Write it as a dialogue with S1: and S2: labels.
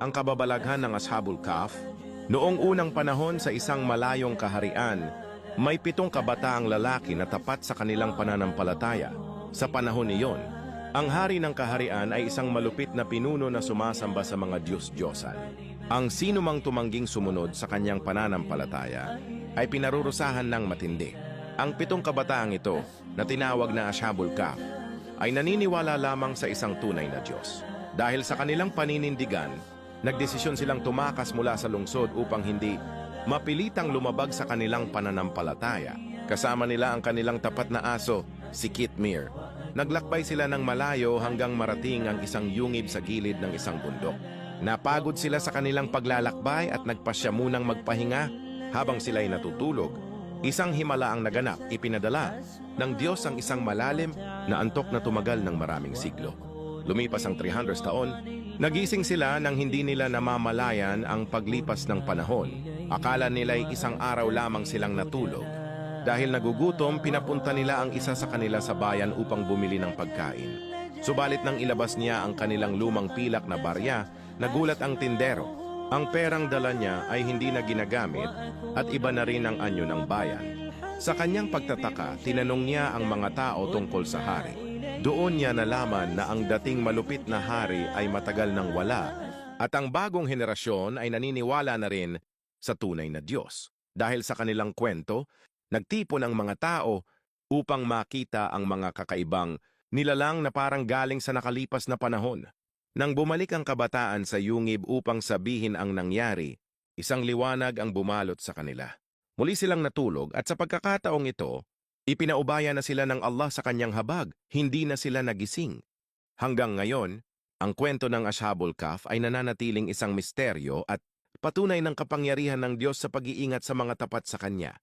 S1: ang kababalaghan ng Ashabul Kahf. Noong unang panahon sa isang malayong kaharian, may 7 kabataang lalaki na tapat sa kanilang pananampalataya. Sa panahon iyon, ang hari ng kaharian ay isang malupit na pinuno na sumasamba sa mga Diyos-Diyosan. Ang sinumang tumangging sumunod sa kanyang pananampalataya ay pinarurusahan ng matindi. Ang 7 kabataang ito, na tinawag na Ashabul Kahf, ay naniniwala lamang sa isang tunay na Diyos. Dahil sa kanilang paninindigan, nagdesisyon silang tumakas mula sa lungsod upang hindi mapilitang lumabag sa kanilang pananampalataya. Kasama nila ang kanilang tapat na aso, si Kitmir. Naglakbay sila ng malayo hanggang marating ang isang yungib sa gilid ng isang bundok. Napagod sila sa kanilang paglalakbay at nagpasya munang magpahinga habang sila'y natutulog. Isang himala ang naganap, ipinadala ng Diyos ang isang malalim na antok na tumagal ng maraming siglo. Lumipas ang 300 taon, nagising sila nang hindi nila namamalayan ang paglipas ng panahon. Akala nila'y isang araw lamang silang natulog. Dahil nagugutom, pinapunta nila ang isa sa kanila sa bayan upang bumili ng pagkain. Subalit nang ilabas niya ang kanilang lumang pilak na barya, nagulat ang tindero. Ang perang dala niya ay hindi na ginagamit at iba na rin ang anyo ng bayan. Sa kanyang pagtataka, tinanong niya ang mga tao tungkol sa hari. Doon niya nalaman na ang dating malupit na hari ay matagal nang wala at ang bagong henerasyon ay naniniwala na rin sa tunay na Diyos. Dahil sa kanilang kwento, nagtipon ang mga tao upang makita ang mga kakaibang nilalang na parang galing sa nakalipas na panahon. Nang bumalik ang kabataan sa yungib upang sabihin ang nangyari, isang liwanag ang bumalot sa kanila. Muli silang natulog at sa pagkakataong ito, ipinaubaya na sila ng Allah sa kanyang habag, hindi na sila nagising. Hanggang ngayon, ang kwento ng Ashabul Kahf ay nananatiling isang misteryo at patunay ng kapangyarihan ng Diyos sa pag-iingat sa mga tapat sa Kanya.